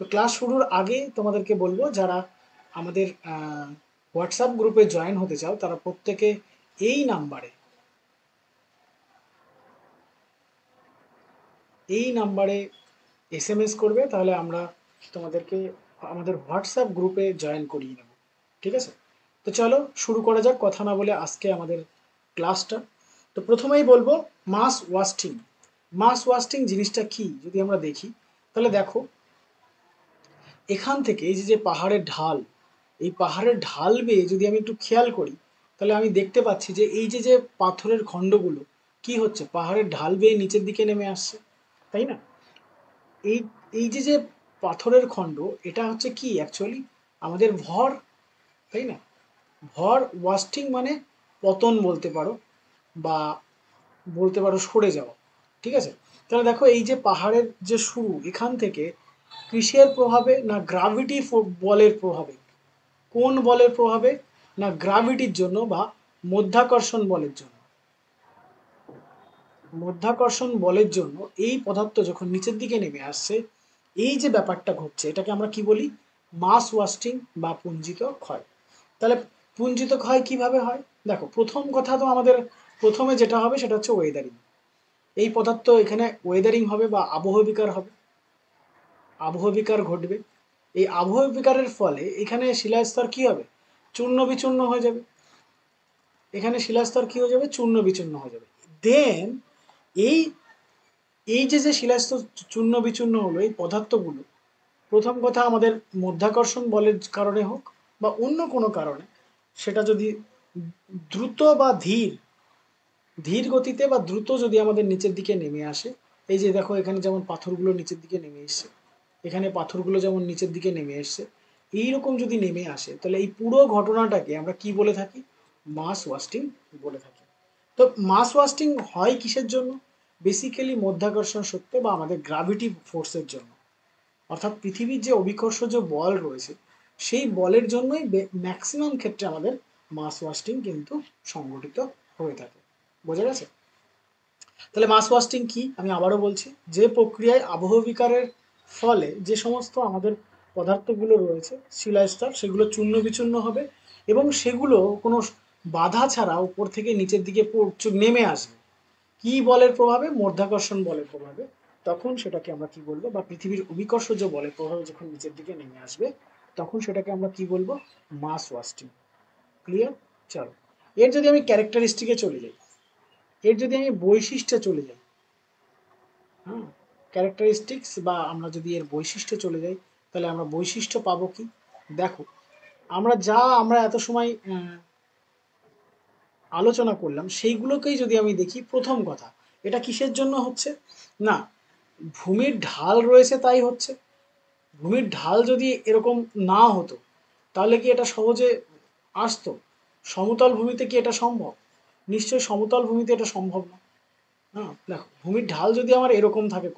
তো ক্লাস শুরুর আগে তোমাদেরকে বলবো, যারা আমাদের হোয়াটসঅ্যাপ গ্রুপে জয়েন হতে চাও তারা প্রত্যেকে এই নাম্বারে SMS করবে, তাহলে আমরা তোমাদেরকে আমাদের হোয়াটসঅ্যাপ গ্রুপে জয়েন করিয়ে নেব। ঠিক আছে? তো চলো শুরু করা যাক কথা না বলে আজকে আমাদের ক্লাসটা। তো প্রথমেই বলবো মাস ওয়াস্টিং। মাস ওয়াস্টিং জিনিসটা কি যদি আমরা দেখি, তাহলে দেখো এখান থেকে এই যে পাহাড়ের ঢাল, এই পাহাড়ের ঢাল বেয়ে যদি আমি একটু খেয়াল করি, তাহলে আমি দেখতে পাচ্ছি যে এই যে পাথরের খণ্ডগুলো কি হচ্ছে, পাহাড়ের ঢাল বেয়ে নিচের দিকে নেমে আসছে, তাই না? এই এই যে পাথরের খণ্ড, এটা হচ্ছে কি অ্যাকচুয়ালি আমাদের ভর, তাই না? ভর ওয়াস্টিং মানে পতন বলতে পারো, বা বলতে পারো সরে যাওয়া। ঠিক আছে? তাহলে দেখো এই যে পাহাড়ের যে শুরু, এখান থেকে কিসের প্রভাবে না গ্রাভিটি বলের প্রভাবে, কোন বলের প্রভাবে না গ্রাভিটির জন্য বা মধ্যাকর্ষণ বলের জন্য। মধ্যাকর্ষণ বলের জন্য এই পদার্থ যখন নিচের দিকে নেমে আসছে, এই যে ব্যাপারটা ঘটছে এটাকে আমরা কি বলি, মাস ওয়াস্টিং বা পুঞ্জিত ক্ষয়। তাহলে পুঞ্জিত ক্ষয় কিভাবে হয়? দেখো প্রথম কথা তো আমাদের প্রথমে যেটা হবে সেটা হচ্ছে ওয়েদারিং। এই পদার্থ এখানে ওয়েদারিং হবে বা আবহবিকার হবে, আবহবিকার ঘটবে। এই আবহবিকারের ফলে এখানে শিলাস্তর কি হবে, চূর্ণ বিচূর্ণ হয়ে যাবে। এখানে শিলাস্তর কি হয়ে যাবে, চূর্ণ বিচূর্ণ হয়ে যাবে। দেন এই এই যে শিলাস্তর চূর্ণ বিচূর্ণ হলো, এই পদার্থগুলো প্রথম কথা আমাদের মধ্যাকর্ষণ বলের কারণে হোক বা অন্য কোনো কারণে, সেটা যদি দ্রুত বা ধীর ধীর গতিতে বা দ্রুত যদি আমাদের নিচের দিকে নেমে আসে, এই যে দেখো এখানে যেমন পাথরগুলো নিচের দিকে নেমে এসছে, এখানে পাথরগুলো যেমন নিচের দিকে নেমে এসছে, এইরকম যদি নেমে আসে তাহলে এই পুরো ঘটনাটাকে আমরা কি বলে থাকি, মাস ওয়াস্টিং বলে থাকি। তো মাস ওয়াস্টিং হয় কিসের জন্য? বেসিক্যালি মধ্যাকর্ষণ শক্তি বা আমাদের গ্র্যাভিটি ফোর্সের জন্য। অর্থাৎ পৃথিবীর যে অভিকর্ষজ বল রয়েছে, সেই বলের জন্যই ম্যাক্সিমাম ক্ষেত্রে আমাদের মাস ওয়াস্টিং কিন্তু সংঘটিত হয়ে থাকে। বোঝা গেছে? তাহলে মাস ওয়াস্টিং কি আমি আবারও বলছি, যে প্রক্রিয়ায় আবহবিকারের ফলে যে সমস্ত আমাদের পদার্থগুলো রয়েছে শিলাস্তর, সেগুলো চূর্ণ বিচূর্ণ হবে এবং সেগুলো কোনো বাধা ছাড়া উপর থেকে নিচের দিকে নেমে আসবে। কি বলের প্রভাবে? মধ্যাকর্ষণ বলের প্রভাবে। তখন সেটাকে আমরা কি বলবো, বা পৃথিবীর অভিকর্ষজ বলের প্রভাবে যখন নিচের দিকে নেমে আসবে, তখন সেটাকে আমরা কি বলবো, মাস ওয়াস্টিং। ক্লিয়ার? চলো এর যদি আমি ক্যারেক্টারিস্টিকে চলে যাই, এর যদি আমি বৈশিষ্ট্যে চলে যাই, হ্যাঁ, ক্যারেক্টারিস্টিক্স বা আমরা যদি এর বৈশিষ্ট্য চলে যাই, তাহলে আমরা বৈশিষ্ট্য পাবো কি? দেখো আমরা এত সময় আলোচনা করলাম সেইগুলোকেই যদি আমি দেখি, প্রথম কথা এটা কিসের জন্য হচ্ছে না, ভূমির ঢাল রয়েছে তাই হচ্ছে। ভূমির ঢাল যদি এরকম না হতো তাহলে কি এটা সহজে আসতো? সমতল ভূমিতে কি এটা সম্ভব? নিশ্চয়ই সমতল ভূমিতে এটা সম্ভব না। হ্যাঁ, দেখো ভূমির ঢাল যদি আমার এরকম থাকে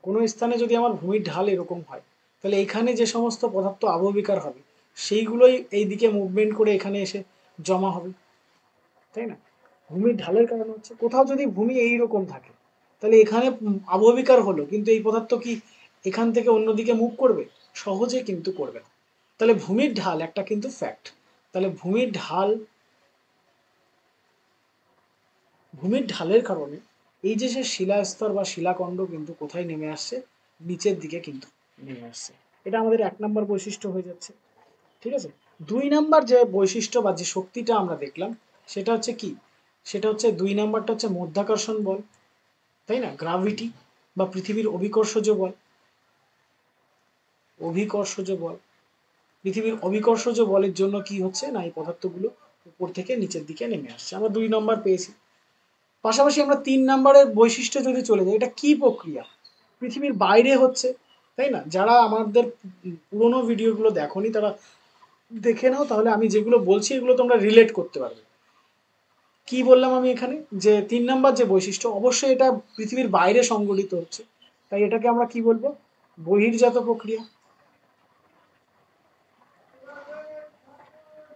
কোনো স্থানে যদি আমার ভূমির ঢাল এরকম হয়, তাহলে এখানে যে সমস্ত পদার্থ আবহবিকার হবে সেইগুলোই এই দিকে মুভমেন্ট করে এখানে এসে জমা হবে, তাই না? ভূমির ঢালের কারণ হচ্ছে কোথাও যদি ভূমি এইরকম থাকে, তাহলে এখানে আবহবিকার হলো, কিন্তু এই পদার্থ কি এখান থেকে অন্যদিকে মুভ করবে? সহজে কিন্তু করবে না। তাহলে ভূমির ঢাল একটা কিন্তু ফ্যাক্ট। তাহলে ভূমির ঢালের কারণে এই যে শিলাস্তর বা শিলাখণ্ড কিন্তু কোথায় নেমে আসছে, নিচের দিকে কিন্তু নেমে আসছে। এটা আমাদের 1 নম্বর বৈশিষ্ট্য হয়ে যাচ্ছে। ঠিক আছে? 2 নম্বর যে বৈশিষ্ট্য বা যে শক্তিটা আমরা দেখলাম, সেটা হচ্ছে কি, সেটা হচ্ছে 2 নম্বরটা হচ্ছে মধ্যাকর্ষণ বল, তাই না? গ্রাভিটি বা পৃথিবীর অভিকর্ষজ বল। অভিকর্ষজ বল, পৃথিবীর অভিকর্ষজ বলের জন্য কি হচ্ছে না, এই পদার্থগুলো উপর থেকে নিচের দিকে নেমে আসছে। আমরা 2 নম্বর পেয়েছি। পাশাপাশি আমরা 3 নম্বরের বৈশিষ্ট্য যদি চলে যাই, এটা কি প্রক্রিয়া? পৃথিবীর বাইরে হচ্ছে, তাই না? যারা আমাদের পুরোনো ভিডিওগুলো দেখোনি তারা দেখে নাও, তাহলে আমি যেগুলো বলছি এগুলো তোমরা রিলেট করতে পারবে। কি বললাম আমি এখানে, যে 3 নম্বর যে বৈশিষ্ট্য, অবশ্যই এটা পৃথিবীর বাইরে সংঘটিত হচ্ছে, তাই এটাকে আমরা কি বলবো, বহির্জাত প্রক্রিয়া।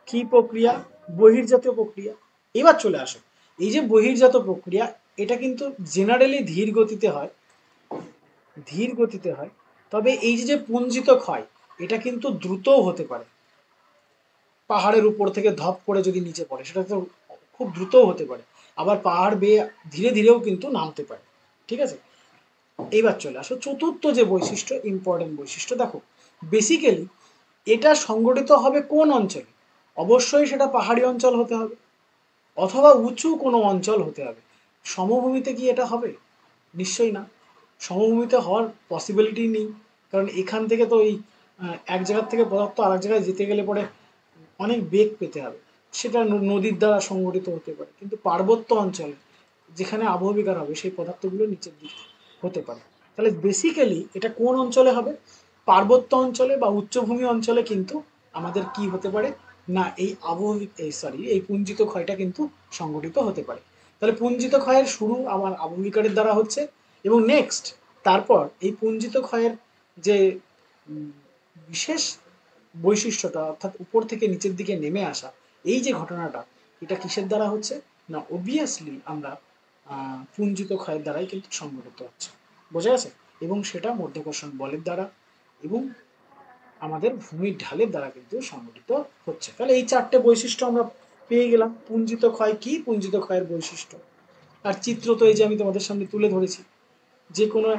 কি প্রক্রিয়া? বহির্জাত প্রক্রিয়া। এবার চলে আসো, এই যে বহির্জাত প্রক্রিয়া, এটা কিন্তু জেনারেলি ধীর গতিতে হয়, ধীর গতিতে হয়। তবে এই যে পুঞ্জিত ক্ষয়, এটা কিন্তু দ্রুতও হতে পারে। পাহাড়ের উপর থেকে ধপ করে যদি নিচে পড়ে সেটা তো খুব দ্রুতও হতে পারে, আবার পাহাড় বেয়ে ধীরে ধীরেও কিন্তু নামতে পারে। ঠিক আছে, এইবার চলে আসো চতুর্থ যে বৈশিষ্ট্য, ইম্পর্টেন্ট বৈশিষ্ট্য। দেখো বেসিক্যালি এটা সংগঠিত হবে কোন অঞ্চলে? অবশ্যই সেটা পাহাড়ি অঞ্চল হতে হবে অথবা উঁচু কোনো অঞ্চল হতে হবে। সমভূমিতে কি এটা হবে? নিশ্চয়ই না। সমভূমিতে হওয়ার পসিবিলিটি নেই, কারণ এখান থেকে তো এই এক জায়গার থেকে পদার্থ আরেক জায়গায় যেতে গেলে পরে অনেক বেগ পেতে হবে, সেটা নদীর দ্বারা সংগঠিত হতে পারে। কিন্তু পার্বত্য অঞ্চলে যেখানে আবহবিকার হবে সেই পদার্থগুলো নিচের দিকে হতে পারে। তাহলে বেসিক্যালি এটা কোন অঞ্চলে হবে? পার্বত্য অঞ্চলে বা উচ্চভূমি অঞ্চলে কিন্তু আমাদের কি হতে পারে না, এই এই পুঞ্জিত ক্ষয়টা কিন্তু সংগঠিত হতে পারে। তাহলে পুঞ্জিত ক্ষয়ের শুরু আমার আবহবিকারের দ্বারা হচ্ছে, এবং নেক্সট তারপর এই পুঞ্জিত ক্ষয়ের যে বিশেষ বৈশিষ্ট্যটা, অর্থাৎ উপর থেকে নিচের দিকে নেমে আসা, এই যে ঘটনাটা, এটা কিসের দ্বারা হচ্ছে না, অবভিয়াসলি আমরা পুঞ্জিত ক্ষয়ের দ্বারাই কিন্তু সংঘটিত হচ্ছে। বোঝা গেছে? এবং সেটা মধ্যাকর্ষণ বলের দ্বারা এবং আমাদের ভূমির ঢালের দ্বারা কিন্তু সংঘটিত হচ্ছে। তাহলে এই চারটে বৈশিষ্ট্য আমরা পেয়ে গেলাম। পুঞ্জিত ক্ষয় কি, পুঞ্জিত ক্ষয়ের বৈশিষ্ট্য। আর চিত্র তো এই যে আমি তোমাদের সামনে তুলে ধরেছি। যে কোনো,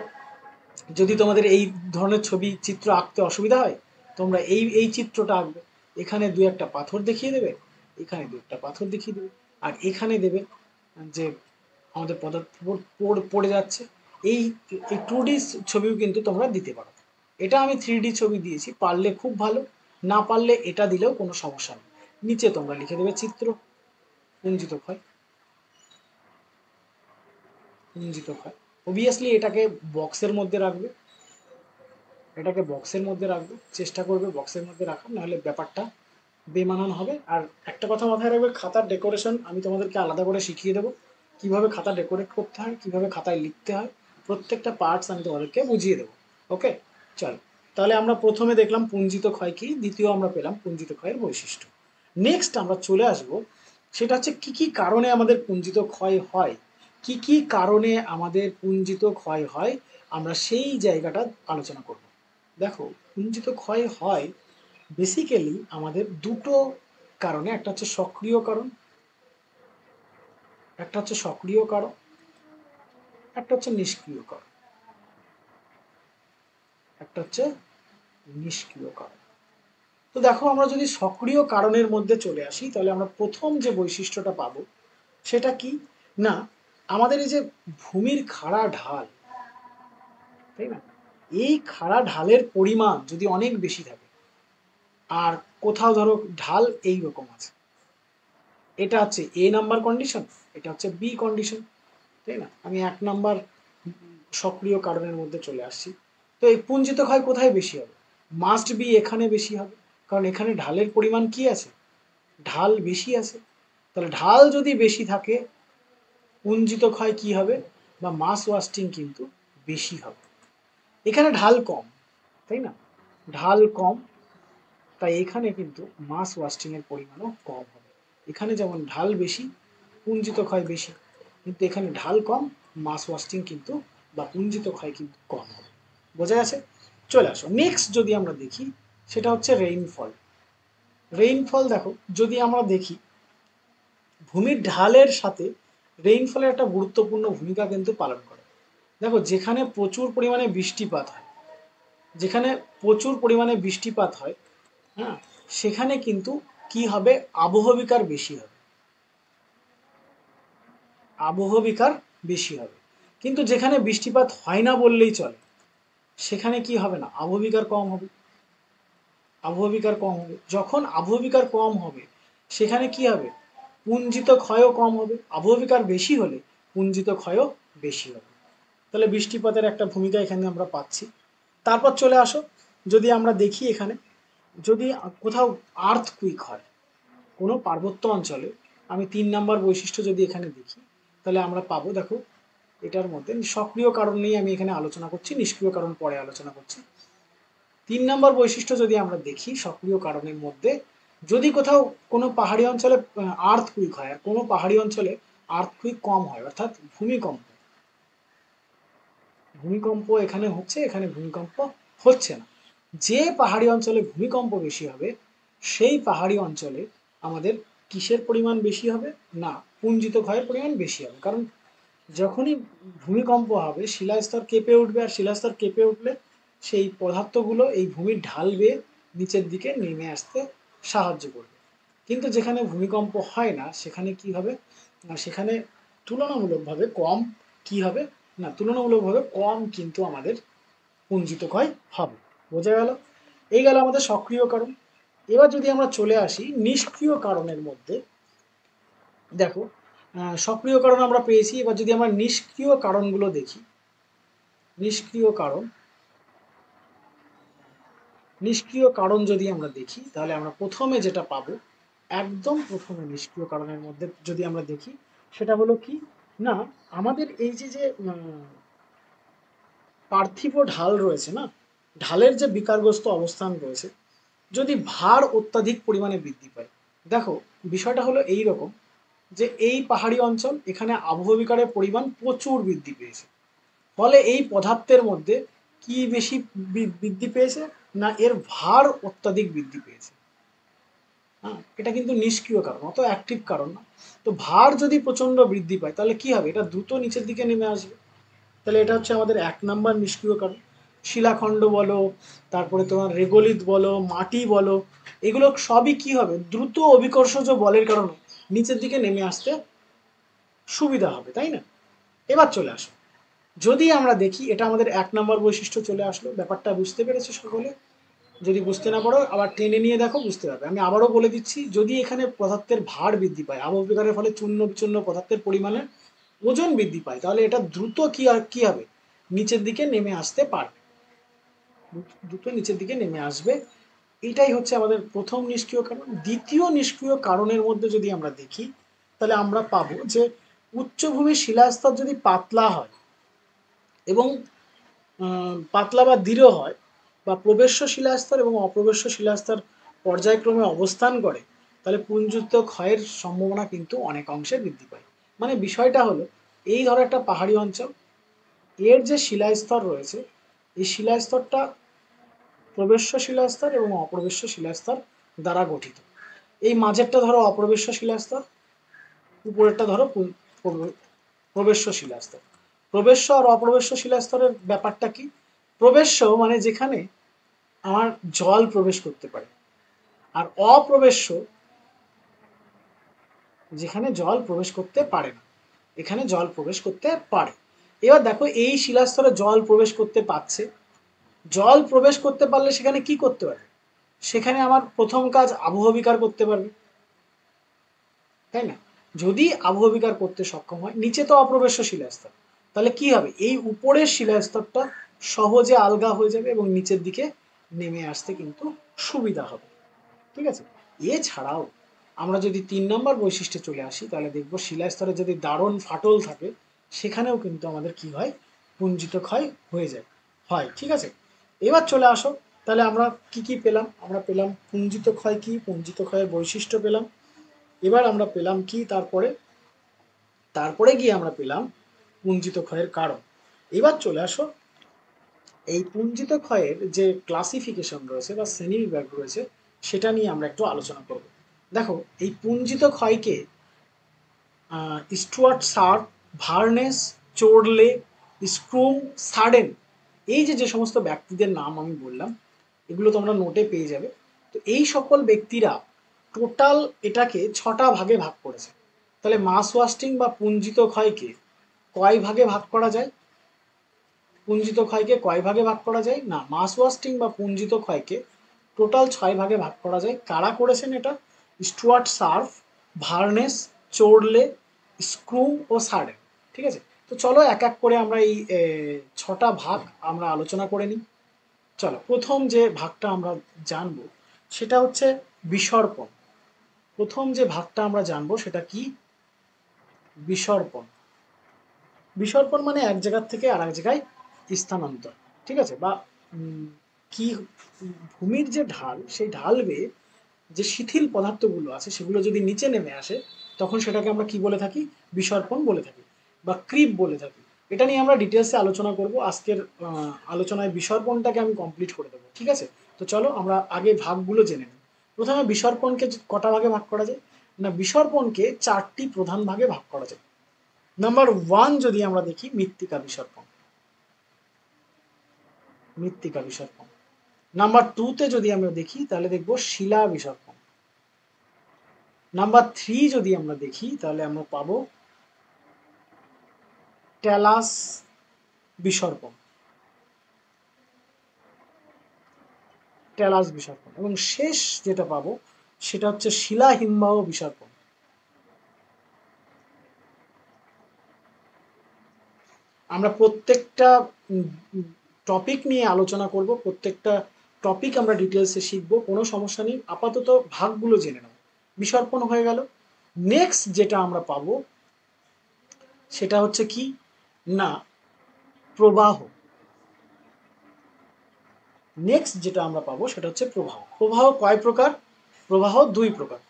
যদি তোমাদের এই ধরনের ছবি চিত্র আঁকতে অসুবিধা হয়, তোমরা এই এই চিত্রটা আঁকবে। এখানে দু একটা পাথর দেখিয়ে দেবে, এখানে দু একটা পাথর দেখিয়ে দেবে, আর এখানে দেবে যে আমাদের পদার্থ পড়ে যাচ্ছে। এই এই 2D ছবিও কিন্তু তোমরা দিতে পারো। এটা আমি 3D ছবি দিয়েছি, পারলে খুব ভালো, না পারলে এটা দিলেও কোনো সমস্যা নেই। নিচে তোমরা লিখে দেবে চিত্র, পুঞ্জিত ক্ষয়, পুঞ্জিত ক্ষয়। অবভিয়াসলি এটাকে বক্সের মধ্যে রাখবে, এটাকে বক্সের মধ্যে রাখবে, চেষ্টা করবে বক্সের মধ্যে রাখার, নাহলে ব্যাপারটা বেমানান হবে। আর একটা কথা মাথায় রাখবে, খাতার ডেকোরেশন আমি তোমাদেরকে আলাদা করে শিখিয়ে দেবো, কিভাবে খাতা ডেকোরেট করতে হয়, কিভাবে খাতায় লিখতে হয়, প্রত্যেকটা পার্টস আমি তোমাদেরকে বুঝিয়ে দেবো। ওকে, চলো। তাহলে আমরা প্রথমে দেখলাম পুঞ্জিত ক্ষয় কি, দ্বিতীয় আমরা পেলাম পুঞ্জিত ক্ষয়ের বৈশিষ্ট্য। নেক্সট আমরা চলে আসব, সেটা হচ্ছে কি কি কারণে আমাদের পুঞ্জিত ক্ষয় হয়। কি কি কারণে আমাদের পুঞ্জিত ক্ষয় হয়, আমরা সেই জায়গাটা আলোচনা করব। দেখো পুঞ্জিত ক্ষয় হয় বেসিক্যালি আমাদের দুটো কারণে, একটা হচ্ছে সক্রিয় কারণ, একটা হচ্ছে সক্রিয় কারণ, একটা হচ্ছে নিষ্ক্রিয় কারণ, একটা হচ্ছে নিষ্ক্রিয় কারণ। তো দেখো আমরা যদি সক্রিয় কারণের মধ্যে চলে আসি, তাহলে আমরা প্রথম যে বৈশিষ্ট্যটা পাবো সেটা কি না, আমাদের এই যে ভূমির খাড়া ঢাল, তাই না, এই খাড়া ঢালের পরিমাণ যদি অনেক বেশি থাকে, আর কোথাও ধরো ঢাল এই রকম আছে, এটা হচ্ছে এ নাম্বার কন্ডিশন, এটা হচ্ছে বি কন্ডিশন, তাই না। আমি এক নাম্বার সক্রিয় কারণের মধ্যে চলে আসছি। তো এই পুঞ্জিত ক্ষয় কোথায় বেশি হবে? মাস্ট বি এখানে বেশি হবে, কারণ এখানে ঢালের পরিমাণ কি আছে, ঢাল বেশি আছে। তাহলে ঢাল যদি বেশি থাকে, পুঞ্জিত ক্ষয় কি হবে, বা মাস ওয়াস্টিং কিন্তু বেশি হবে। এখানে ঢাল কম, তাই না, ঢাল কম, তাই এখানে কিন্তু মাস ওয়াস্টিং এর পরিমাণও কম হবে। এখানে যেমন ঢাল বেশি, পুঞ্জিত ক্ষয় বেশি, কিন্তু এখানে ঢাল কম, মাস ওয়াস্টিং কিন্তু বা পুঞ্জিত ক্ষয় কিন্তু কম হবে। বোঝা গেছে? চলে আসো নেক্সট, যদি আমরা দেখি সেটা হচ্ছে রেইনফল। রেইনফল দেখো, যদি আমরা দেখি ভূমির ঢালের সাথে রেইনফলের একটা গুরুত্বপূর্ণ ভূমিকা কিন্তু পালন করে। দেখো যেখানে প্রচুর পরিমাণে বৃষ্টিপাত হয়, যেখানে প্রচুর পরিমাণে বৃষ্টিপাত হয়, হ্যাঁ, সেখানে কিন্তু কি হবে, আবহবিকার বেশি হবে, আবহবিকার বেশি হবে। কিন্তু যেখানে বৃষ্টিপাত হয় না বললেই চলে, সেখানে কি হবে না, আবহবিকার কম হবে, আবহবিকার কম হবে। যখন আবহবিকার কম হবে, সেখানে কি হবে, পুঞ্জিত ক্ষয়ও কম হবে। আবহবিকার বেশি হলে পুঞ্জিত ক্ষয়ও বেশি হবে। তাহলে বৃষ্টিপাতের একটা ভূমিকা এখানে আমরা পাচ্ছি। তারপর চলে আসো, যদি আমরা দেখি এখানে, যদি কোথাও আর্থকুইক হয় কোনো পার্বত্য অঞ্চলে, আমি 3 নাম্বার বৈশিষ্ট্য যদি এখানে দেখি, তাহলে আমরা পাবো, দেখো এটার মধ্যে সক্রিয় কারণ নিয়ে আমি এখানে আলোচনা করছি, নিষ্ক্রিয় কারণ পরে আলোচনা করছি। 3 নাম্বার বৈশিষ্ট্য যদি আমরা দেখি সক্রিয় কারণের মধ্যে, যদি কোথাও কোনো পাহাড়ি অঞ্চলে আর্থকুইক হয়, আর কোনো পাহাড়ি অঞ্চলে আর্থকুইক কম হয়, অর্থাৎ ভূমিকম্প, ভূমিকম্প এখানে হচ্ছে, এখানে ভূমিকম্প হচ্ছে না। যে পাহাড়ি অঞ্চলে ভূমিকম্প বেশি হবে সেই পাহাড়ি অঞ্চলে আমাদের কিসের পরিমাণ বেশি হবে? না, পুঞ্জিত ক্ষয়ের পরিমাণ বেশি হবে। কারণ যখনই ভূমিকম্প হবে শিলাস্তর কেঁপে উঠবে, আর শিলাস্তর কেঁপে উঠলে সেই পদার্থগুলো এই ভূমির ঢাল বেয়ে নিচের দিকে নেমে আসতে সাহায্য করবে। কিন্তু যেখানে ভূমিকম্প হয় না সেখানে কি হবে? সেখানে তুলনামূলকভাবে কম কি হবে? না, তুলনামূলকভাবে কম কিন্তু আমাদের পুঞ্জিত ক্ষয় হবে। বোঝা গেল? এই গেল আমাদের সক্রিয় কারণ। এবার যদি আমরা চলে আসি নিষ্ক্রিয় কারণের মধ্যে, দেখো সক্রিয় কারণ আমরা পেয়েছি। এবার যদি আমরা নিষ্ক্রিয় কারণগুলো দেখি, নিষ্ক্রিয় কারণ, নিষ্ক্রিয় কারণ যদি আমরা দেখি তাহলে আমরা প্রথমে যেটা পাবো, একদম প্রথমে নিষ্ক্রিয় কারণের মধ্যে যদি আমরা দেখি সেটা হলো কি না, আমাদের এই যে যে পার্থিব ঢাল রয়েছে না, ঢালের যে বিকারগ্রস্ত অবস্থান রয়েছে, যদি ভার অত্যাধিক পরিমাণে বৃদ্ধি পায়। দেখো বিষয়টা হলো এই রকম যে এই পাহাড়ি অঞ্চল, এখানে আবহবিকারের পরিমাণ প্রচুর বৃদ্ধি পেয়েছে। ফলে এই পদার্থের মধ্যে কি বেশি বৃদ্ধি পেয়েছে? না, এর ভার অত্যাধিক বৃদ্ধি পেয়েছে। হ্যাঁ, এটা কিন্তু নিষ্ক্রিয় কারণ, অত অ্যাক্টিভ কারণ না। তো ভার যদি প্রচন্ড বৃদ্ধি পায় তাহলে কি হবে? এটা দ্রুত নিচের দিকে নেমে আসবে। তাহলে এটা হচ্ছে আমাদের 1 নম্বর নিষ্ক্রিয় কারণ। শিলাখণ্ড বলো, তারপরে তোমার রেগোলিথ বলো, মাটি বলো, এগুলো সবই কি হবে? দ্রুত অভিকর্ষজ বলের কারণে নিচের দিকে নেমে আসতে সুবিধা হবে, তাই না? এবার চলে আসো, যদি আমরা দেখি এটা আমাদের 1 নম্বর বৈশিষ্ট্য চলে আসলো। ব্যাপারটা বুঝতে পেরেছো সকলে? যদি বুঝতে না পারো আবার টেনে নিয়ে দেখো, বুঝতে পারবে। আমি আবারও বলে দিচ্ছি, যদি এখানে পদার্থের ভার বৃদ্ধি পায়, আবহবিকারের ফলে চূর্ণ বিচূর্ণ পদার্থের পরিমাণে ওজন বৃদ্ধি পায়, তাহলে এটা দ্রুত কি হবে? নিচের দিকে নেমে আসতে পারবে, দ্রুত নিচের দিকে নেমে আসবে। এটাই হচ্ছে আমাদের প্রথম নিষ্ক্রিয় কারণ। দ্বিতীয় নিষ্ক্রিয় কারণের মধ্যে যদি আমরা দেখি তাহলে আমরা পাবো যে উচ্চভূমির শিলাস্তর যদি পাতলা হয় এবং পাতলা বা দৃঢ় হয়, বা প্রবেশ্য শিলাস্তর এবং অপ্রবেশ্য শিলাস্তর পর্যায়ক্রমে অবস্থান করে, তাহলে পুঞ্জিত ক্ষয়ের সম্ভাবনা কিন্তু অনেক অংশে বৃদ্ধি পায়। মানে বিষয়টা হলো, এই ধরো একটা পাহাড়ি অঞ্চল, এর যে শিলাস্তর রয়েছে, এই শিলাস্তরটা প্রবেশ্য শিলাস্তর এবং অপ্রবেশ্য শিলাস্তর দ্বারা গঠিত। এই মাঝেরটা ধরো অপ্রবেশ্য শিলাস্তর, উপরেরটা ধরো প্রবেশ্য শিলাস্তর। প্রবেশ্য আর অপ্রবেশ্য শিলাস্তরের ব্যাপারটা কি? প্রবেশ্য মানে যেখানে আমার জল প্রবেশ করতে পারে, আর অপ্রবেশ্য যেখানে জল প্রবেশ করতে পারে না। এখানে জল প্রবেশ করতে পারে। এবার দেখো এই শিলাস্তরে জল প্রবেশ করতে পারছে, জল প্রবেশ করতে পারলে সেখানে কি করতে পারবে? সেখানে আমার প্রথম কাজ আবহবিকার করতে পারবে, তাই না? যদি আবহবিকার করতে সক্ষম হয়, নিচে তো অপ্রবেশ্য শিলাস্তর, তাহলে কি হবে? এই উপরের শিলাস্তরটা সহজে আলগা হয়ে যাবে এবং নিচের দিকে নেমে আসতে কিন্তু সুবিধা হবে। ঠিক আছে? এছাড়াও আমরা যদি 3 নম্বর বৈশিষ্ট্যে চলে আসি তাহলে দেখবো শিলাস্তরে যদি দারুণ ফাটল থাকে সেখানেও কিন্তু আমাদের কি হয়? পুঞ্জিত ক্ষয় হয়ে যায়, হয়। ঠিক আছে, এবার চলে আসো, তাহলে আমরা কি কি পেলাম? আমরা পেলাম পুঞ্জিত ক্ষয় কি, পুঞ্জিত ক্ষয়ের বৈশিষ্ট্য পেলাম। এবার আমরা পেলাম কি তারপরে? তারপরে গিয়ে আমরা পেলাম পুঞ্জিত ক্ষয়ের কারণ। এবার চলে আসো, এই পুঞ্জিত ক্ষয়ের যে ক্লাসিফিকেশন রয়েছে বা শ্রেণীবিভাগ রয়েছে সেটা নিয়ে আমরা একটু আলোচনা করব। দেখো এই পুঞ্জিত ক্ষয়কে স্টুয়ার্ট শার্প, ভার্নেস, চোরলে, স্ক্রুম, সার্ডেন, এই যে যে সমস্ত ব্যক্তিদের নাম আমি বললাম এগুলো তোমরা নোটে পেয়ে যাবে। তো এই সকল ব্যক্তিরা টোটাল এটাকে 6টা ভাগে ভাগ করেছে। তাহলে মাস ওয়াস্টিং বা পুঞ্জিত ক্ষয়কে কয় ভাগে ভাগ করা যায়? পুঞ্জিত ক্ষয়কে কয় ভাগে ভাগ করা যায়? না, মাস ওয়াস্টিং বা পুঞ্জিত ক্ষয়কে টোটাল 6 ভাগে ভাগ করা যায়। কারা করেছেন এটা? স্টুয়ার্ট শার্প, ভার্নেস, চোরলে, স্ক্রুম ও সার্ডেন। ঠিক আছে, তো চলো এক এক করে আমরা এই 6টা ভাগ আমরা আলোচনা করে নিই। চলো, প্রথম যে ভাগটা আমরা জানবো সেটা হচ্ছে বিসর্পণ। প্রথম যে ভাগটা আমরা জানবো সেটা কি? বিসর্পণ। বিসর্পণ মানে এক জায়গার থেকে আর এক জায়গায় স্থানান্তর। ঠিক আছে, বা কি, ভূমির যে ঢাল সেই ঢাল বেয়ে যে শিথিল পদার্থগুলো আছে সেগুলো যদি নিচে নেমে আসে তখন সেটাকে আমরা কি বলে থাকি? বিসর্পণ বলে থাকি বা ক্রিপ বলে থাকি। এটা নিয়ে আমরা ডিটেলসে আলোচনা করব। আজকের আলোচনায় বিসর্পণটাকে আমি কমপ্লিট করে দেবো, ঠিক আছে? তো চলো আমরা আগে ভাগগুলো জেনে নিই। প্রথমে বিসর্পণকে কটা ভাগে ভাগ করা যায়? না, বিসর্পণকে 4টি প্রধান ভাগে ভাগ করা যায়। নাম্বার 1 যদি আমরা দেখি, মৃত্তিকা বিসর্পণ। মৃত্তিকা বিসর্পণ। নাম্বার 2 তে যদি আমরা দেখি তাহলে দেখব শিলা বিসর্পণ। নাম্বার 3 যদি আমরা দেখি তাহলে আমরা পাবো ট্যালাস বিসর্পণ। ট্যালাস বিসর্পণ। এবং শেষ যেটা পাবো সেটা হচ্ছে শিলা হিমবাহ বিসর্পণ। আমরা প্রত্যেকটা টপিক নিয়ে আলোচনা করব, প্রত্যেকটা টপিক আমরা ডিটেলসে শিখব, কোনো সমস্যা নেই। আপাতত ভাগগুলো জেনে নাও। বিসর্পণ হয়ে গেল। নেক্সট যেটা আমরা পাবো সেটা হচ্ছে কি না প্রবাহ। নেক্সট যেটা আমরা পাবো সেটা হচ্ছে প্রবাহ। প্রবাহ কয় প্রকার? প্রবাহ 2 প্রকার।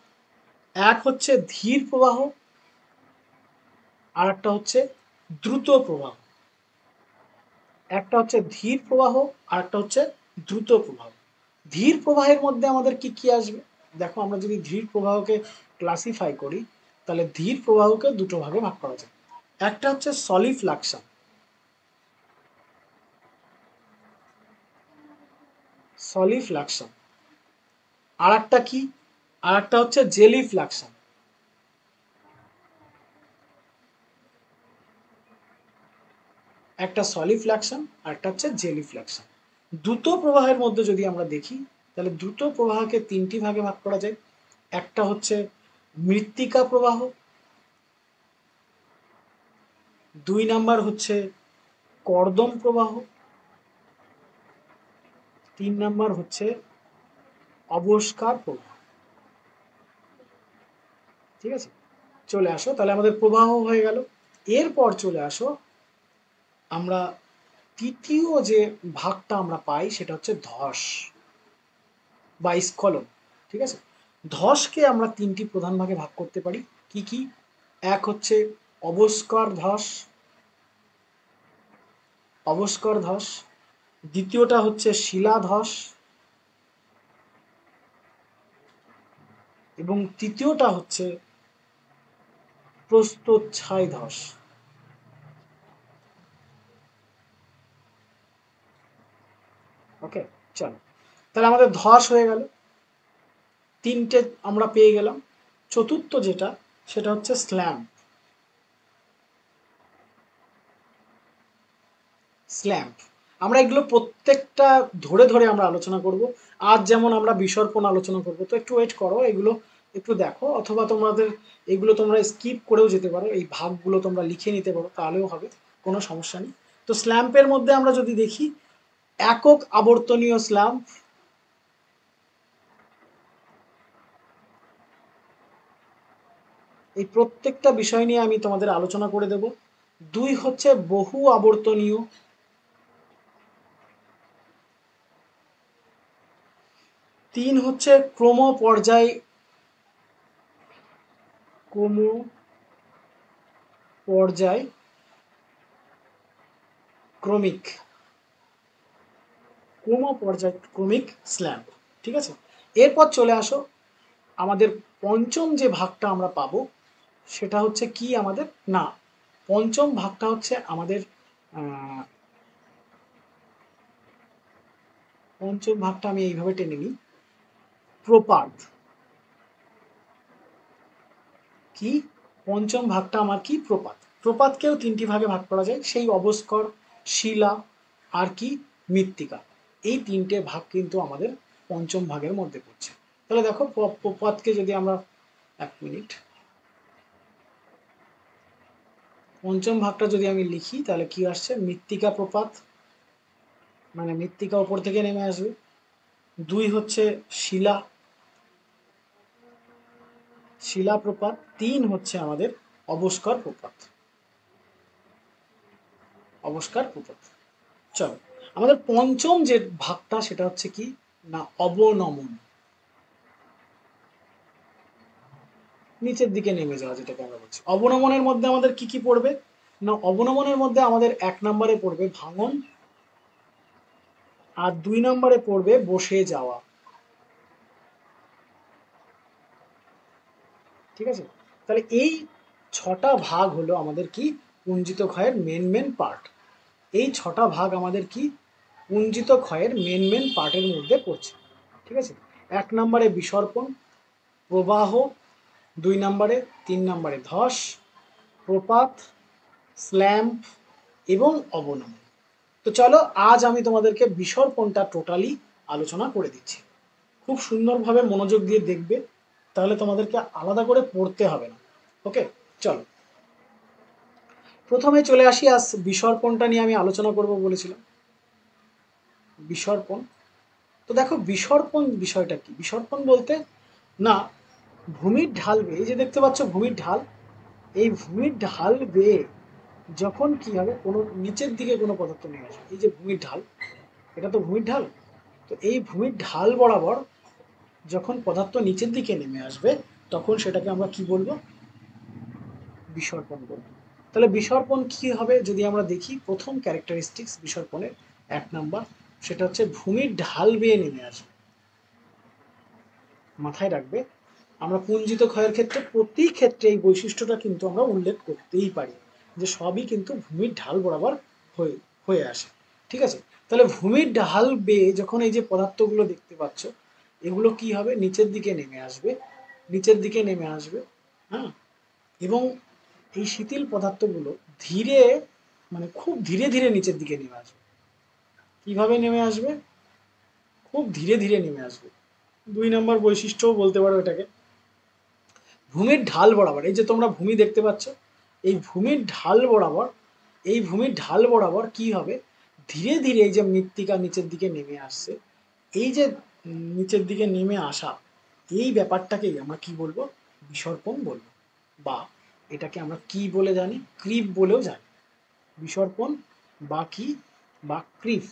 এক হচ্ছে ধীর প্রবাহ, আর একটা হচ্ছে দ্রুত প্রবাহ। একটা হচ্ছে ধীর প্রবাহ, আর একটা হচ্ছে দ্রুত প্রবাহ। ধীর প্রবাহের মধ্যে আমাদের কি কি আসবে? দেখো, আমরা যদি ধীর প্রবাহকে ক্লাসিফাই করি তাহলে ধীর প্রবাহকে দুটো ভাগে ভাগ করা যায়। একটা হচ্ছে সলিফ্লাকশন। সলিফ্লাকশন। আর একটা কি? আর একটা হচ্ছে জেলিফ্লাকশন। একটা সলিফ্লাকশন আর একটা হচ্ছে জেলিফ্লাকশন। দ্রুত প্রবাহের মধ্যে যদি আমরা দেখি তাহলে দ্রুত প্রবাহকে 3টি ভাগে ভাগ করা যায়। একটা হচ্ছে মৃত্তিকা প্রবাহ, 2 নাম্বার হচ্ছে কর্দম প্রবাহ, 3 নাম্বার হচ্ছে অবস্কার প্রবাহ। ঠিক আছে, চলে আসো তাহলে আমাদের প্রবাহ হয়ে গেল। এরপর চলে আসো আমরা তৃতীয় যে ভাগটা আমরা পাই সেটা হচ্ছে ধস বা স্খলন। ঠিক আছে, ধসকে আমরা 3টি প্রধান ভাগে ভাগ করতে পারি। কি কি? এক হচ্ছে অবস্কর ধস, অবস্কর ধস। দ্বিতীয়টা হচ্ছে শিলা ধস, এবং তৃতীয়টা হচ্ছে প্রস্থচ্ছায় ধস। ওকে, চলো তাহলে আমাদের ধস হয়ে গেল, 3টে আমরা পেয়ে গেলাম। চতুর্থ যেটা সেটা হচ্ছে স্ল্যাম। স্ল্যাম্প। আমরা এগুলো প্রত্যেকটা ধরে ধরে আমরা আলোচনা করব। আজ যেমন আমরা বিসর্পণ আলোচনা করব, তো একটু ওয়েট করো, এগুলো একটু দেখো, অথবা তোমাদের এগুলো তোমরা স্কিপ করেও যেতে পারো, এই ভাগগুলো তোমরা লিখে নিতে পারো, তাহলেও হবে, কোনো সমস্যা নেই। তো স্ল্যাম্পের মধ্যে আমরা যদি দেখি, একক আবর্তনীয় স্ল্যাম্প, এই প্রত্যেকটা বিষয় নিয়ে আমি তোমাদের আলোচনা করে দেব। 2 হচ্ছে বহু আবর্তনীয়, 3 হচ্ছে ক্রম পর্যায়, ক্রম পর্যায় ক্রমিক, ক্রম পর্যায়ক্রমিক স্ল্যাম্প। ঠিক আছে, এরপর চলে আসো আমাদের পঞ্চম যে ভাগটা আমরা পাবো সেটা হচ্ছে কি আমাদের না, পঞ্চম ভাগটা হচ্ছে আমাদের পঞ্চম ভাগটা আমি এইভাবে টেনে নিই, প্রপাত। কি? পঞ্চম ভাগটা আমার কি? প্রপাত। প্রপাতকেও 3টি ভাগে ভাগ করা যায়, সেই অবস্কর, শিলা আর কি মৃত্তিকা। এই 3টে ভাগ কিন্তু আমাদের পঞ্চম ভাগের মধ্যে পড়ছে। তাহলে দেখো, প্রপাতকে যদি আমরা, 1 মিনিট, পঞ্চম ভাগটা যদি আমি লিখি তাহলে কি আসছে? মৃত্তিকা প্রপাত, মানে মৃত্তিকা উপর থেকে নেমে আসবে। 2 হচ্ছে শিলা, শিলা প্রপাত। 3 হচ্ছে আমাদের অবস্কর প্রপাত, অবস্কার প্রপাত। চলো, আমাদের পঞ্চম যে ভাগটা সেটা হচ্ছে কি না, অবনমন, নিচের দিকে নেমে যাওয়া, যেটাকে আমরা বলছি। অবনমনের মধ্যে আমাদের কি কি পড়বে? না, অবনমনের মধ্যে আমাদের 1 নম্বরে পড়বে ভাঙন, আর 2 নম্বরে পড়বে বসে যাওয়া। ঠিক আছে, তাহলে এই 6টা ভাগ হলো আমাদের কি পুঞ্জিত ক্ষয়ের মেন পার্ট। এই 6টা ভাগ আমাদের কি পুঞ্জিত ক্ষয়ের মেন পার্টের মধ্যে পড়ছে। ঠিক আছে, 1 নম্বরে বিসর্পণ, প্রবাহ, 2 নম্বরে, 3 নম্বরে ধস, প্রপাত, স্ল্যাম্প এবং অবনমন। তো চলো আজ আমি তোমাদেরকে বিসর্পণটা টোটালি আলোচনা করে দিচ্ছি। খুব সুন্দরভাবে মনোযোগ দিয়ে দেখবে, তাহলে তোমাদেরকে আলাদা করে পড়তে হবে না। ওকে, চলো প্রথমে চলে আসি। আজ বিসর্পণটা নিয়ে আমি আলোচনা করব বলেছিলাম। বিসর্পণ, তো দেখো বিসর্পণ বিষয়টা কি। বিসর্পণ বলতে না, ভূমির ঢাল বেয়ে, এই যে দেখতে পাচ্ছ ভূমির ঢাল, এই ভূমির ঢাল বেয়ে যখন কি হবে কোনো নিচের দিকে কোনো পদার্থ নেমে আসবে, এই যে ভূমির ঢাল, এটা তো ভূমির ঢাল, তো এই ভূমির ঢাল বরাবর যখন পদার্থ নিচের দিকে নেমে আসবে তখন সেটাকে আমরা কি বলবো, বিসর্পণ বলবো। তাহলে বিসর্পণ কি হবে যদি আমরা দেখি, প্রথম ক্যারেক্টারিস্টিক্স বিসর্পণের 1 নাম্বার, সেটা হচ্ছে ভূমির ঢাল বেয়ে নেমে আসবে। মাথায় রাখবে, আমরা পুঞ্জিত ক্ষয়ের ক্ষেত্রে প্রতি ক্ষেত্রে এই বৈশিষ্ট্যটা কিন্তু আমরা উল্লেখ করতেই পারি, যে সবই কিন্তু ভূমির ঢাল বরাবর হয়ে হয়ে আসে। ঠিক আছে, তাহলে ভূমির ঢাল বেয়ে যখন এই যে পদার্থগুলো দেখতে পাচ্ছ, এগুলো কি হবে, নিচের দিকে নেমে আসবে, নিচের দিকে নেমে আসবে। হ্যাঁ, এবং এই শিথিল পদার্থগুলো ধীরে, মানে খুব ধীরে ধীরে নিচের দিকে নেমে আসবে। কিভাবে নেমে আসবে, খুব ধীরে ধীরে নেমে আসবে। 2 নম্বর বৈশিষ্ট্যও বলতে পারো এটাকে। ভূমির ঢাল বরাবর, এই যে তোমরা ভূমি দেখতে পাচ্ছ, এই ভূমির ঢাল বরাবর, এই ভূমির ঢাল বরাবর কি হবে, ধীরে ধীরে এই যে মৃত্তিকা নিচের দিকে নেমে আসছে, এই যে নিচের দিকে নেমে আসা, এই ব্যাপারটাকেই আমরা কি বলবো, বিসর্পণ বলবো। বা এটাকে আমরা কি বলে জানি, ক্রিপ বলেও জানি। বিসর্পণ বা কি, বা ক্রিপ।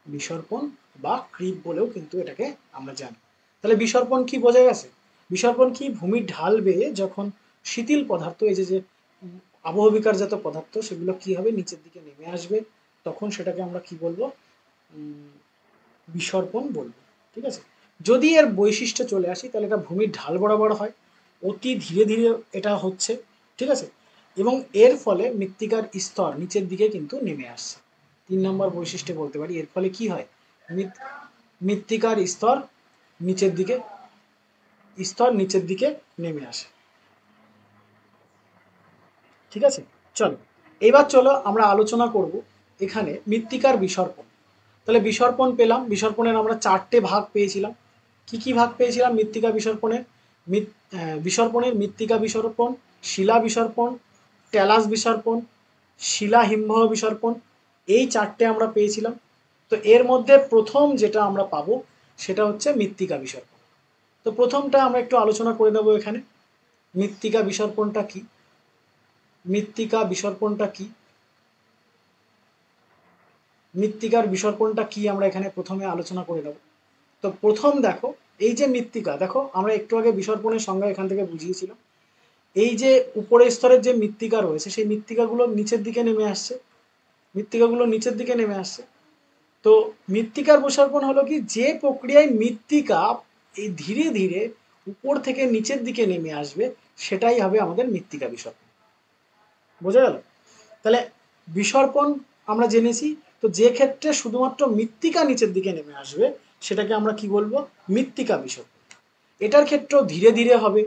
বিসর্পণ বা ক্রিপ বলেও কিন্তু এটাকে আমরা জানি। তাহলে বিসর্পণ কি বোঝা গেছে। বিসর্পণ কি, ভূমির ঢাল বেয়ে যখন শিথিল পদার্থ, এই যে আবহবিকারজাত পদার্থ, সেগুলো কি হবে, নিচের দিকে নেমে আসবে, তখন সেটাকে আমরা কি বলবো, বিসর্পণ বলবো। ঠিক আছে, যদি এর বৈশিষ্ট্য চলে আসি, তাহলে এটা ভূমির ঢাল বরাবর হয়, অতি ধীরে ধীরে এটা হচ্ছে। ঠিক আছে, এবং এর ফলে মৃত্তিকার স্তর নিচের দিকে কিন্তু নেমে আসছে। 3 নম্বর বৈশিষ্ট্য বলতে পারি, এর ফলে কি হয়, মৃত্তিকার স্তর নিচের দিকে নেমে আসে। ঠিক আছে, চলো এবার চলো আমরা আলোচনা করব এখানে মৃত্তিকার বিসর্পণ। তাহলে বিসর্পণ পেলাম, বিসর্পণের আমরা 4টে ভাগ পেয়েছিলাম। কি কি ভাগ পেয়েছিলাম মৃত্তিকা বিসর্পণের, বিসর্পণের মৃত্তিকা বিসর্পণ, শিলা বিসর্পণ, ট্যালাস বিসর্পণ, শিলা হিমবাহ বিসর্পণ, এই 4টে আমরা পেয়েছিলাম। তো এর মধ্যে প্রথম যেটা আমরা পাবো সেটা হচ্ছে মৃত্তিকা বিসর্পণ। তো প্রথমটা আমরা একটু আলোচনা করে দেবো এখানে। মৃত্তিকা বিসর্পণটা কি, মৃত্তিকা বিসর্পণটা কি, মৃত্তিকার বিসর্পণটা কি আমরা এখানে প্রথমে আলোচনা করে দেবো। তো প্রথম দেখো, এই যে মৃত্তিকা, দেখো আমরা একটু আগে বিসর্পণের সংজ্ঞা এখান থেকে বুঝিয়েছিলাম। এই যে উপরের স্তরের যে মৃত্তিকা রয়েছে, সেই মৃত্তিকাগুলো নিচের দিকে নেমে আসছে, মৃত্তিকাগুলো নিচের দিকে নেমে আসছে। তো মৃত্তিকার বিসর্পণ হলো কি, যে প্রক্রিয়ায় মৃত্তিকা এই ধীরে ধীরে উপর থেকে নিচের দিকে নেমে আসবে, সেটাই হবে আমাদের মৃত্তিকা বিসর্পণ। বোঝা গেল। তাহলে বিসর্পণ আমরা জেনেছি, তো যে ক্ষেত্রে শুধুমাত্র মৃত্তিকা নিচের দিকে নেমে আসবে সেটাকে আমরা কি বলবো, মৃত্তিকা বিসর্পণ। এটার ক্ষেত্রেও ধীরে ধীরে হবে,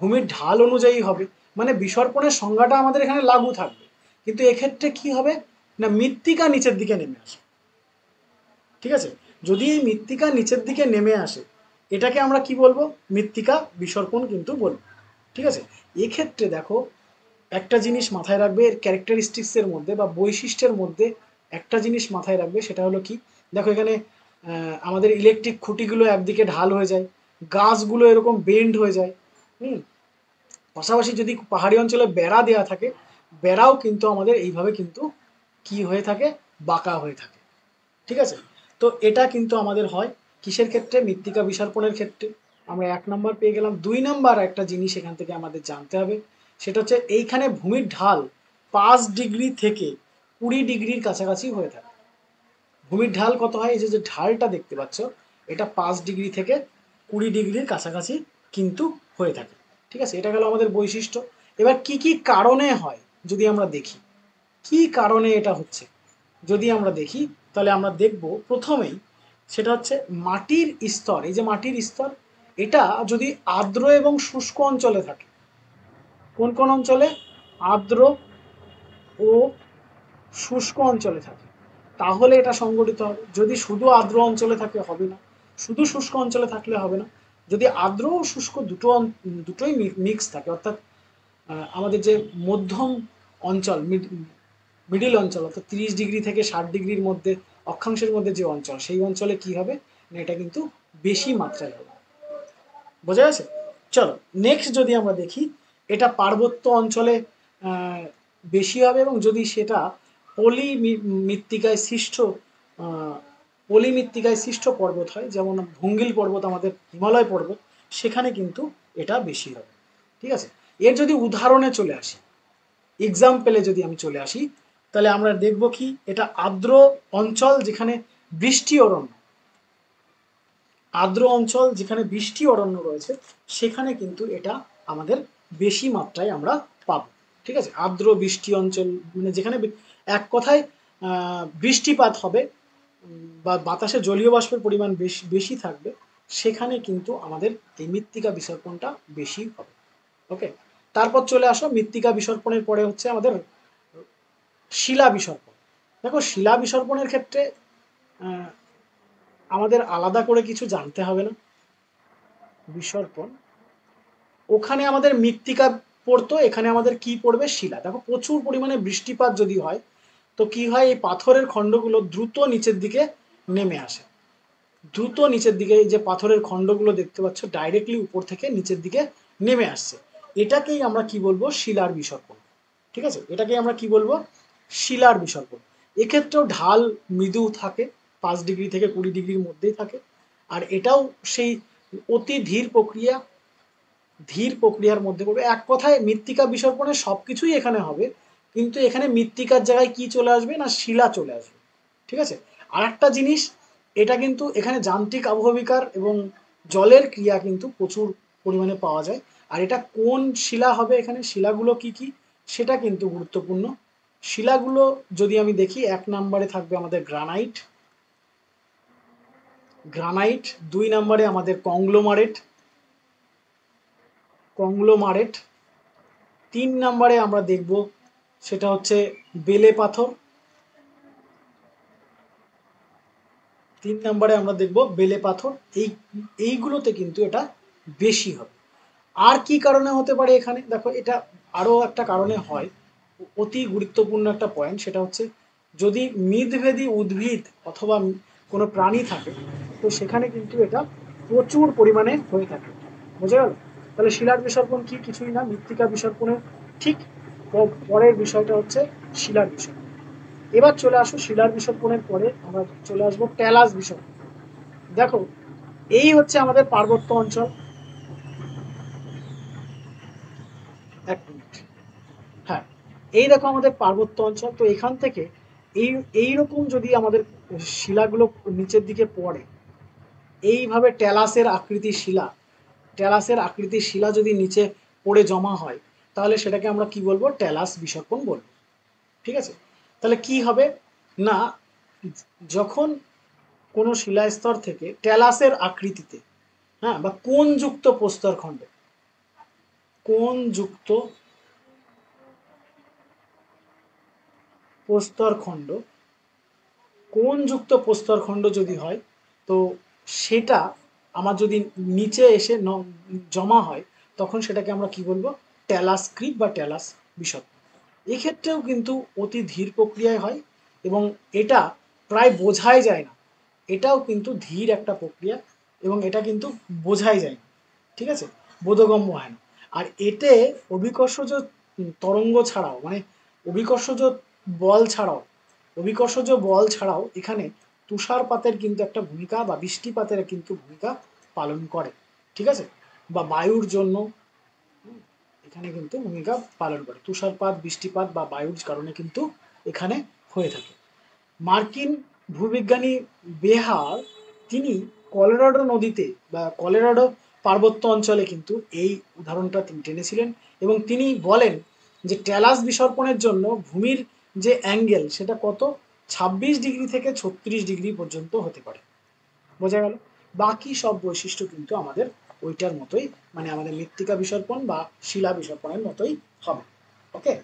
ভূমির ঢাল অনুযায়ী হবে, মানে বিসর্পণের সংজ্ঞাটা আমাদের এখানে লাগু থাকবে, কিন্তু এক্ষেত্রে কি হবে না, মৃত্তিকা নিচের দিকে নেমে আসে। ঠিক আছে, যদি এই মৃত্তিকা নিচের দিকে নেমে আসে, এটাকে আমরা কি বলবো, মৃত্তিকা বিসর্পণ কিন্তু বলবো। ঠিক আছে, এক্ষেত্রে দেখো একটা জিনিস মাথায় রাখবে, এর ক্যারেক্টারিস্টিক্সের মধ্যে বা বৈশিষ্ট্যের মধ্যে একটা জিনিস মাথায় রাখবে, সেটা হলো কি, দেখো এখানে আমাদের ইলেকট্রিক খুঁটিগুলো একদিকে ঢাল হয়ে যায়, গাছগুলো এরকম বেন্ড হয়ে যায়। হুম, পাশাপাশি যদি পাহাড়ি অঞ্চলে বেড়া দেওয়া থাকে, বেড়াও কিন্তু আমাদের এইভাবে কিন্তু কি হয়ে থাকে, বাঁকা হয়ে থাকে। ঠিক আছে, তো এটা কিন্তু আমাদের হয় কিসের ক্ষেত্রে, মৃত্তিকা বিসর্পণের ক্ষেত্রে। আমরা 1 নাম্বার পেয়ে গেলাম। 2 নাম্বার একটা জিনিস এখান থেকে আমাদের জানতে হবে, সেটা হচ্ছে এইখানে ভূমির ঢাল 5 ডিগ্রি থেকে 20 ডিগ্রির কাছাকাছি হয়ে থাকে। ভূমির ঢাল কত হয়, এই যে ঢালটা দেখতে পাচ্ছ, এটা 5 ডিগ্রি থেকে 20 ডিগ্রির কাছাকাছি কিন্তু হয়ে থাকে। ঠিক আছে, এটা গেল আমাদের বৈশিষ্ট্য। এবার কি কি কারণে হয় যদি আমরা দেখি, কি কারণে এটা হচ্ছে যদি আমরা দেখি, তাহলে আমরা দেখব প্রথমেই সেটা হচ্ছে মাটির স্তর। এই যে মাটির স্তর, এটা যদি আর্দ্র এবং শুষ্ক অঞ্চলে থাকে, কোন কোন অঞ্চলে, আর্দ্র ও শুষ্ক অঞ্চলে থাকে, তাহলে এটা সংগঠিত হবে। যদি শুধু আর্দ্র অঞ্চলে থাকে হবে না, শুধু শুষ্ক অঞ্চলে থাকলে হবে না। যদি আর্দ্র ও শুষ্ক দুটোই মিক্স থাকে, অর্থাৎ আমাদের যে মধ্যম অঞ্চল, মিডিল অঞ্চল, অর্থাৎ 30 ডিগ্রি থেকে 60 ডিগ্রির মধ্যে অক্ষাংশের মধ্যে যে অঞ্চল, সেই অঞ্চলে কি হবে না, এটা কিন্তু বেশি মাত্রায় হবে। বোঝা গেছে? চলো নেক্সট যদি আমরা দেখি, এটা পার্বত্য অঞ্চলে বেশি হবে, এবং যদি সেটা মৃত্তিকায় সৃষ্ট পলিমৃত্তিকায় সৃষ্ট পর্বত হয়, যেমন ভুঙ্গিল পর্বত, আমাদের হিমালয় পর্বত, সেখানে কিন্তু এটা বেশি হবে। ঠিক আছে, এর যদি উদাহরণে চলে আসি, এক্সাম্পলে যদি আমি চলে আসি, তাহলে আমরা দেখব কি, এটা আর্দ্র অঞ্চল যেখানে বৃষ্টি অরণ্য, আর্দ্র অঞ্চল যেখানে বৃষ্টি অরণ্য রয়েছে, সেখানে কিন্তু এটা আমাদের বেশি মাত্রায় আমরা পাবো। ঠিক আছে, আর্দ্র বৃষ্টি অঞ্চল মানে যেখানে এক কথায় বৃষ্টিপাত হবে বা বাতাসে জলীয় বাষ্পের পরিমাণ বেশি বেশি থাকবে, সেখানে কিন্তু আমাদের এই মৃত্তিকা বিসর্পণটা বেশি হবে। ওকে, তারপর চলে আসো মৃত্তিকা বিসর্পণের পরে হচ্ছে আমাদের শিলা বিসর্পণ। দেখো শিলা বিসর্পণের ক্ষেত্রে আমাদের আলাদা করে কিছু জানতে হবে না। বিসর্পণ, ওখানে আমাদের মৃত্তিকা পড়তো, এখানে আমাদের কি পড়বে, শিলা। দেখো প্রচুর পরিমাণে বৃষ্টিপাত যদি হয়, তো কি হয়, এই পাথরের খণ্ডগুলো দ্রুত নিচের দিকে নেমে আসে। দ্রুত নিচের দিকে, এই যে পাথরের খণ্ডগুলো দেখতে পাচ্ছ, ডাইরেক্টলি উপর থেকে নিচের দিকে নেমে আসছে। এটাকেই আমরা কি বলবো, শিলার বিসর্পণ। ঠিক আছে, এটাকেই আমরা কি বলবো, শিলার বিসর্পণ। এক্ষেত্রেও ঢাল মৃদু থাকে, 5 ডিগ্রি থেকে 20 ডিগ্রির মধ্যেই থাকে। আর এটাও সেই অতি ধীর প্রক্রিয়ার মধ্যে পড়বে। এক কথায় মৃত্তিকা বিসর্পণে সবকিছুই এখানে হবে, কিন্তু এখানে মৃত্তিকার জায়গায় কি চলে আসবে না, শিলা চলে আসবে। ঠিক আছে, আর একটা জিনিস, এটা কিন্তু এখানে যান্ত্রিক আবহবিকার এবং জলের ক্রিয়া কিন্তু প্রচুর পরিমাণে পাওয়া যায়। আর এটা কোন শিলা হবে, এখানে শিলাগুলো কি কি, সেটা কিন্তু গুরুত্বপূর্ণ। শিলাগুলো যদি আমি দেখি, 1 নম্বরে থাকবে আমাদের গ্রানাইট, 2 নম্বরে আমাদের কংগ্লোমারেট, 3 নম্বরে আমরা দেখব সেটা হচ্ছে বেলে পাথর, 3 নম্বরে আমরা দেখব বেলে পাথর। এইগুলোতে কিন্তু এটা বেশি হবে। আর কি কারণে হতে পারে এখানে, দেখো এটা আরো একটা কারণে হয়, অতি গুরুত্বপূর্ণ একটা পয়েন্ট, সেটা হচ্ছে যদি মিদভেদী উদ্ভিদ অথবা কোনো প্রাণী থাকে, তো সেখানে কিন্তু এটা প্রচুর পরিমাণে হয়ে থাকে। বোঝা গেল? তাহলে শিলার বিসর্পণ কি, কিছুই না, মৃত্তিকা বিসর্পণের ঠিক পরের বিষয়টা হচ্ছে শিলার বিসর্পণ। এবার চলে আসো শিলার বিসর্পণের পরে আমরা চলে আসবো ট্যালাস বিসর্পণ। দেখো এই হচ্ছে আমাদের পার্বত্য অঞ্চল। এক মিনিট, হ্যাঁ, এই দেখো আমাদের পার্বত্য অঞ্চল। তো এখান থেকে এইরকম যদি আমাদের শিলাগুলো নিচের দিকে পড়ে, এইভাবে ট্যালাসের আকৃতির শিলা যদি নিচে পড়ে জমা হয়, তাহলে সেটাকে আমরা কি বলবো, ট্যালাস বিসর্পণ বলবো। ঠিক আছে, তাহলে কি হবে না, যখন কোনো শিলাস্তর থেকে ট্যালাসের আকৃতিতে, হ্যাঁ, বা কোণযুক্ত প্রস্তরখণ্ডে, কোণযুক্ত প্রস্তরখণ্ড কোণযুক্ত প্রস্তরখণ্ড যদি হয়, তো সেটা আমার যদি নিচে এসে জমা হয়, তখন সেটাকে আমরা কি বলবো, ট্যালাস ক্রিপ বা ট্যালাস বিসর্পণ। এক্ষেত্রেও কিন্তু অতি ধীর প্রক্রিয়ায় হয়, এবং এটা প্রায় বোঝাই যায় না। এটাও কিন্তু ধীর একটা প্রক্রিয়া, এবং এটা কিন্তু বোঝাই যায় না। ঠিক আছে, বোধগম্য হয় না। আর এতে অভিকর্ষজ তরঙ্গ ছাড়াও, মানে অভিকর্ষজ বল ছাড়াও এখানে তুষারপাতের কিন্তু একটা ভূমিকা, বা বৃষ্টিপাতের কিন্তু ভূমিকা পালন করে। ঠিক আছে, বা বায়ুর জন্য এখানে কিন্তু ভূমিকা পালন করে। তুষারপাত, বৃষ্টিপাত বা বায়ুর কারণে কিন্তু এখানে হয়ে থাকে। মার্কিন ভূবিজ্ঞানী বেহার তিনি কলোরাডো নদীতে বা কলোরাডো পার্বত্য অঞ্চলে কিন্তু এই উদাহরণটা তিনি টেনেছিলেন এবং তিনি বলেন যে ট্যালাস বিসর্পণের জন্য ভূমির যে অ্যাঙ্গেল সেটা কত 26 ডিগ্রি থেকে 36 ডিগ্রি পর্যন্ত হতে পারে। বোঝা গেল? বাকি সব বৈশিষ্ট্য কিন্তু আমাদের ওইটার মতোই, মানে আমাদের মৃত্তিকা বিসর্পণ বা শিলা বিসর্পণের মতোই হবে। ওকে,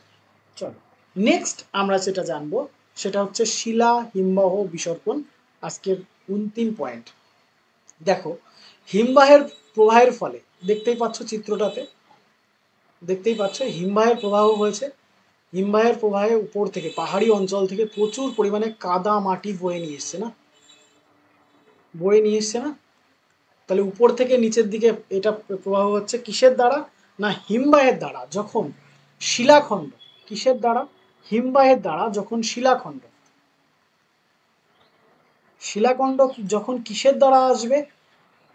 চলো নেক্সট আমরা যেটা জানবো সেটা হচ্ছে শিলা হিমবাহ বিসর্পণ, আজকের অন্তিম পয়েন্ট। দেখো, হিমবাহের প্রবাহের ফলে, দেখতেই পাচ্ছ চিত্রটাতে, দেখতেই পাচ্ছ হিমবাহের প্রবাহ হয়েছে। হিমবাহের প্রবাহে উপর থেকে পাহাড়ি অঞ্চল থেকে প্রচুর পরিমাণে কাদা মাটি বয়ে নিয়ে এসছে না, বয়ে নিয়ে এসছে না? তাহলে উপর থেকে নিচের দিকে এটা প্রবাহ হচ্ছে কিসের দ্বারা? না হিমবাহের দ্বারা। যখন শিলাখণ্ড, কিসের দ্বারা? হিমবাহের দ্বারা। যখন শিলাখণ্ড, শিলাখণ্ড যখন কিসের দ্বারা আসবে?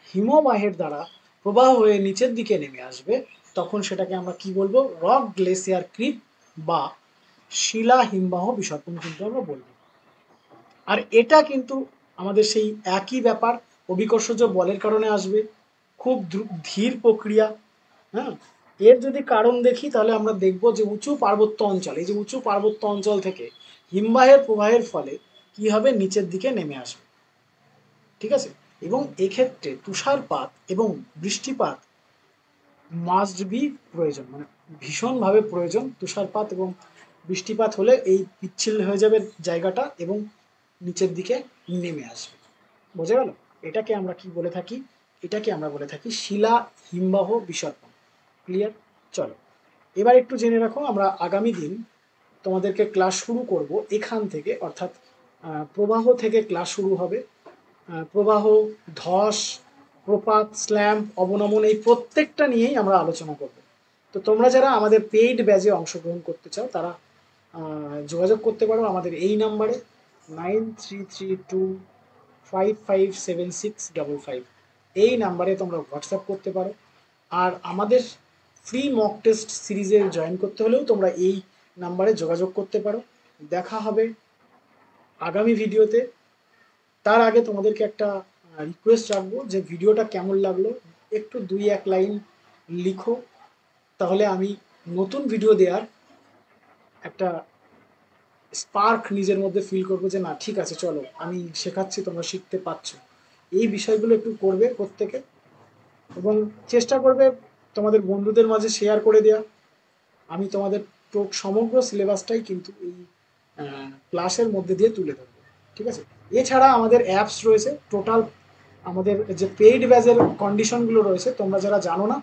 হিমবাহের দ্বারা প্রবাহ হয়ে নিচের দিকে নেমে আসবে, তখন সেটাকে আমরা কি বলবো? রক গ্লেসিয়ার ক্রিপ বা শিলা হিমবাহ বিসর্পণ কিন্তু আমরা বলবো। আর এটা কিন্তু আমাদের সেই একই ব্যাপার, অভিকর্ষজ বলের কারণে আসবে, খুব ধীর প্রক্রিয়া। হ্যাঁ, এর যদি কারণ দেখি তাহলে আমরা দেখব যে উঁচু পার্বত্য অঞ্চল, এই যে উঁচু পার্বত্য অঞ্চল থেকে হিমবাহের প্রবাহের ফলে কি হবে? নিচের দিকে নেমে আসবে। ঠিক আছে, এবং এক্ষেত্রে তুষারপাত এবং বৃষ্টিপাত মাস্ট বি প্রয়োজন, মানে ভীষণভাবে প্রয়োজন। তুষারপাত এবং বৃষ্টিপাত হলে এই পিচ্ছিল হয়ে যাবে জায়গাটা এবং নিচের দিকে নেমে আসবে। বোঝা গেল? এটাকে আমরা কি বলে থাকি? এটাকে আমরা বলে থাকি শিলা হিমবাহ বিসর্পণ। ক্লিয়ার? চলো এবার একটু জেনে রাখো, আমরা আগামী দিন তোমাদেরকে ক্লাস শুরু করব এখান থেকে, অর্থাৎ প্রবাহ থেকে ক্লাস শুরু হবে। প্রবাহ, ধস, প্রপাত, স্ল্যাম, অবনমন, এই প্রত্যেকটা নিয়েই আমরা আলোচনা করব। তো তোমরা যারা আমাদের পেইড ব্যাচে অংশগ্রহণ করতে চাও তারা যোগাযোগ করতে পারো আমাদের এই নাম্বারে 9332557655। এই নাম্বারে তোমরা হোয়াটসঅ্যাপ করতে পারো। আর আমাদের ফ্রি মক টেস্ট সিরিজে জয়েন করতে হলেও তোমরা এই নাম্বারে যোগাযোগ করতে পারো। দেখা হবে আগামী ভিডিওতে। তার আগে তোমাদেরকে একটা রিকোয়েস্ট রাখবো যে ভিডিওটা কেমন লাগলো একটু 2-1 লাইন লিখো, তাহলে আমি নতুন ভিডিও দেওয়ার একটা স্পার্ক নিজের মধ্যে ফিল করবো যে না ঠিক আছে, চলো আমি শেখাচ্ছি, তোমরা শিখতে পারছো। এই বিষয়গুলো একটু করবে প্রত্যেকে, এবং চেষ্টা করবে তোমাদের বন্ধুদের মাঝে শেয়ার করে দেওয়া। আমি তোমাদের সমগ্র সিলেবাসটাই কিন্তু এই ক্লাসের মধ্যে দিয়ে তুলে ধরবো। ঠিক আছে, এছাড়া আমাদের অ্যাপস রয়েছে টোটাল, আমাদের যে পেইড ব্যাচের কন্ডিশনগুলো রয়েছে তোমরা যারা জানো না,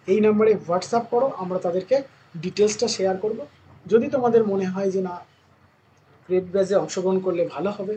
এই নাম্বারে হোয়াটসঅ্যাপ করো, আমরা তাদেরকে ডিটেলসটা শেয়ার করব। যদি তোমাদের মনে হয় যে না পেইড ব্যাচে অংশগ্রহণ করলে ভালো হবে,